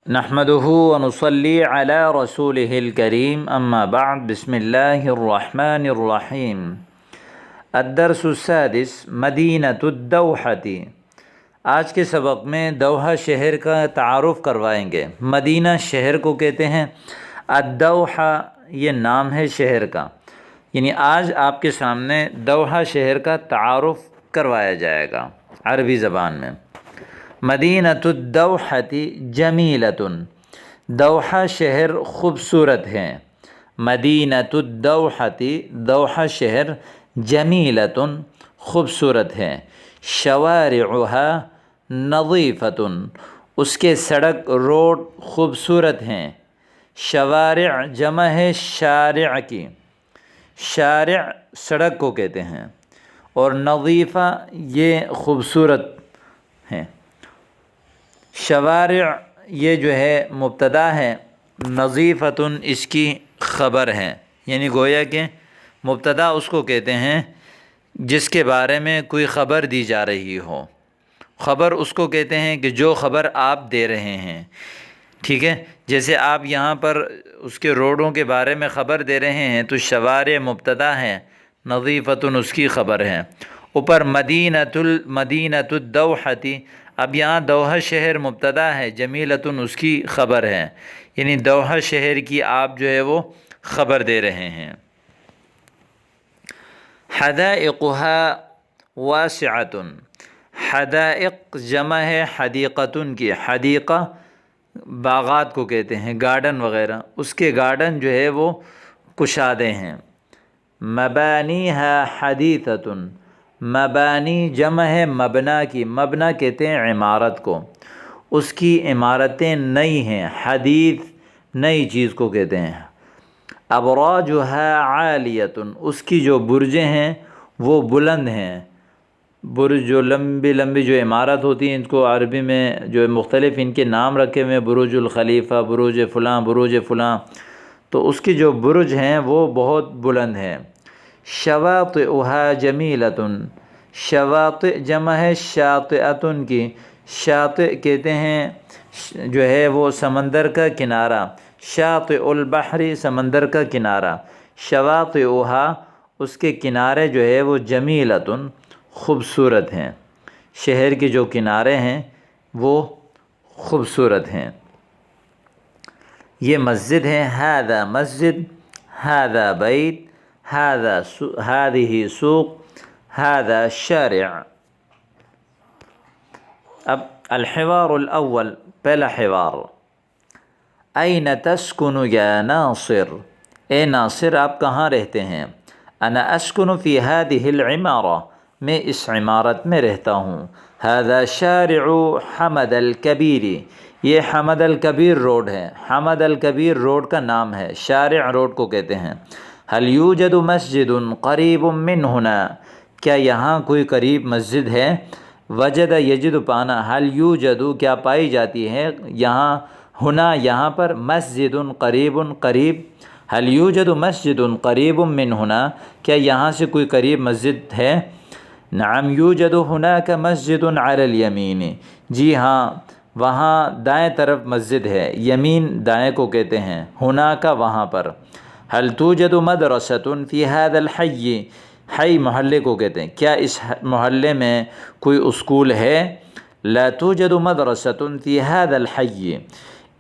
نحمده ونصلي على رسوله الكريم اما بعد بسم الله الرحمن الرحیم الدرس السادس مدینۃ الدوحة۔ آج کے سبق میں دوحہ شہر کا تعارف کروائیں گے۔ مدینہ شہر کو کہتے ہیں، الدوحہ یہ نام ہے شہر کا، یعنی آج آپ کے سامنے دوحہ شہر کا تعارف کروایا جائے گا عربی زبان میں۔ مدینۃ الدوحة جمیلۃ، دوحہ شہر خوبصورت ہے۔ مدینۃ الدوحة، دوحہ شہر جمیلۃ خوبصورت ہے۔ شوارعها نظیفۃ، اس کے سڑک روڈ خوبصورت ہیں۔ شوارع جمع ہے شارع کی، شارع سڑک کو کہتے ہیں، اور نظیفہ یہ خوبصورت ہیں۔ شوارع یہ جو ہے مبتدا ہے، نظیفۃ اس کی خبر ہے، یعنی گویا کہ مبتدا اس کو کہتے ہیں جس کے بارے میں کوئی خبر دی جا رہی ہو۔ خبر اس کو کہتے ہیں کہ جو خبر آپ دے رہے ہیں، ٹھیک ہے۔ جیسے آپ یہاں پر اس کے روڈوں کے بارے میں خبر دے رہے ہیں تو شوارع مبتدا ہے، نظیفۃ اس کی خبر ہے۔ اوپر مدینۃ الدوحة، اب یہاں دوحہ شہر مبتدا ہے، جمیلۃ اس کی خبر ہے، یعنی دوحہ شہر کی آپ جو ہے وہ خبر دے رہے ہیں۔ حدائقها واسعۃ، حدائق جمع ہے حدیقۃ کی، حدیقہ باغات کو کہتے ہیں، گارڈن وغیرہ، اس کے گارڈن جو ہے وہ کشادے ہیں۔ مبانیها حدیثۃ، مبانی جمع ہے مبنا کی، مبنا کہتے ہیں عمارت کو، اس کی عمارتیں نئی ہیں، حدیث نئی چیز کو کہتے ہیں۔ ابراجها عالیۃ، اس کی جو برجیں ہیں وہ بلند ہیں۔ برج جو لمبی لمبی جو عمارت ہوتی ہیں، ان کو عربی میں جو مختلف ان کے نام رکھے ہوئے، برج الخلیفہ، برج فلاں، برج فلاں، تو اس کی جو برج ہیں وہ بہت بلند ہیں۔ شواطئها جمیلۃ، شواطئ جمع ہے شاطئۃ کی، شاطئ کہتے ہیں جو ہے وہ سمندر کا کنارہ، شاطئ البحر سمندر کا کنارہ۔ شواطئها اس کے کنارے جو ہے وہ جمیلۃ خوبصورت ہیں، شہر کے جو کنارے ہیں وہ خوبصورت ہیں۔ یہ مسجد ہے، ھذا مسجد، ھذا بیت، هذه سوق، ھذا شارع۔ اب الحوار الاول، پہلا حوار۔ این تسکن یا ناصر، اے ناصر آپ کہاں رہتے ہیں؟ انا اسکن فی هذه العمارہ، میں اس عمارت میں رہتا ہوں۔ ھذا شارع حمد الکبیر، یہ حمد الکبیر روڈ ہے، حمد الکبیر روڈ کا نام ہے، شارع روڈ کو کہتے ہیں۔ هل یوجد مسجد قریب من هنا، کیا یہاں کوئی قریب مسجد ہے؟ وجد یجد پانا، هل یوجد کیا پائی جاتی ہے یہاں، ہنا یہاں پر، مسجد قریب قریب، هل یوجد مسجد قریب من هنا کیا یہاں سے کوئی قریب مسجد ہے؟ نعم یوجد هناك مسجد على الیمین، جی ہاں وہاں دائیں طرف مسجد ہے، یمین دائیں کو کہتے ہیں، هناك وہاں پر۔ هل توجد مدرسة في هذا الحي، حی محلے کو کہتے ہیں، کیا اس محلے میں کوئی اسکول ہے؟ لا توجد مدرسة في هذا الحي،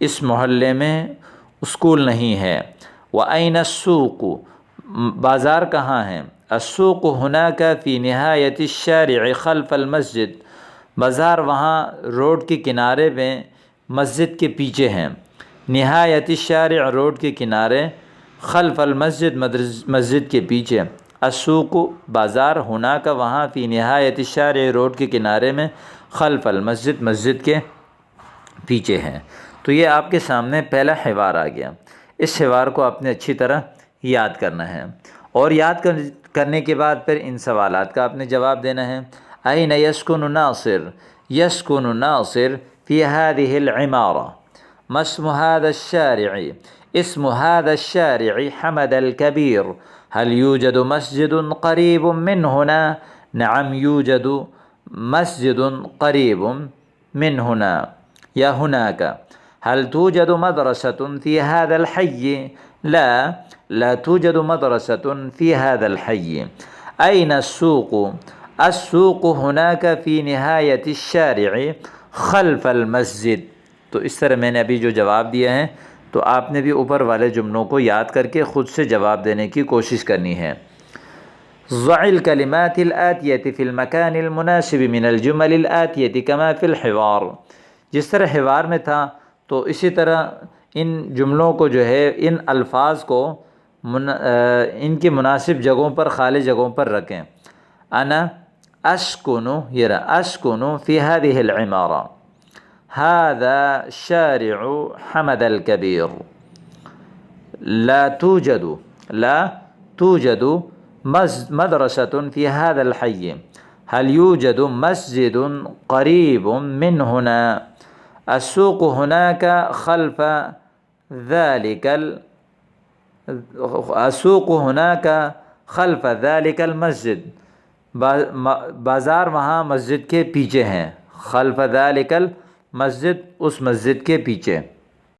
اس محلے میں اسکول نہیں ہے۔ وأين السوق، بازار کہاں ہے؟ السوق هناك في نهاية الشارع خلف المسجد، بازار وہاں روڈ کے کنارے میں مسجد کے پیچھے ہیں۔ نہایت الشارع روڈ کے کنارے، خلف المسجد مسجد کے پیچھے۔ السوق بازار، هناك وہاں، فی نہایت الشارع روڈ کے کنارے میں، خلف المسجد مسجد کے پیچھے ہیں۔ تو یہ آپ کے سامنے پہلا حوار آ گیا۔ اس حوار کو آپ نے اچھی طرح یاد کرنا ہے، اور یاد کرنے کے بعد پھر ان سوالات کا آپ نے جواب دینا ہے۔ این یسکن ناصر، یسکن ناصر فی هذه العمارہ، ما اسم هذا الشارع، اسم هذا الشارع حمد الكبير، هل يوجد مسجد قريب من هنا؟ نعم يوجد مسجد قريب من هنا یا هناك۔ هل توجد مدرسة في هذا الحي؟ لا، لا توجد مدرسة في هذا الحي. أين السوق؟ السوق هناك في نهاية الشارع خلف المسجد. تو اس طرح میں نے ابھی جو جواب دیے ہیں تو آپ نے بھی اوپر والے جملوں کو یاد کر کے خود سے جواب دینے کی کوشش کرنی ہے۔ ضع الكلمات الآتية في المكان المناسب من الجمل الآتية كما في الحوار۔ جس طرح حوار میں تھا تو اسی طرح ان جملوں کو جو ہے ان الفاظ کو ان کی مناسب جگہوں پر خالی جگہوں پر رکھیں۔ انا اسکن، یہ رہا اسکن فی هذه العمارة، هذا شارع حمد الكبير، لا توجد مدرسة في هذا الحي، هل يوجد مسجد قريب من هنا، السوق هناك خلف ذلك المسجد، بازار وہاں مسجد کے پیچھے ہیں، خلف ذلك المسجد، اس مسجد کے پیچھے۔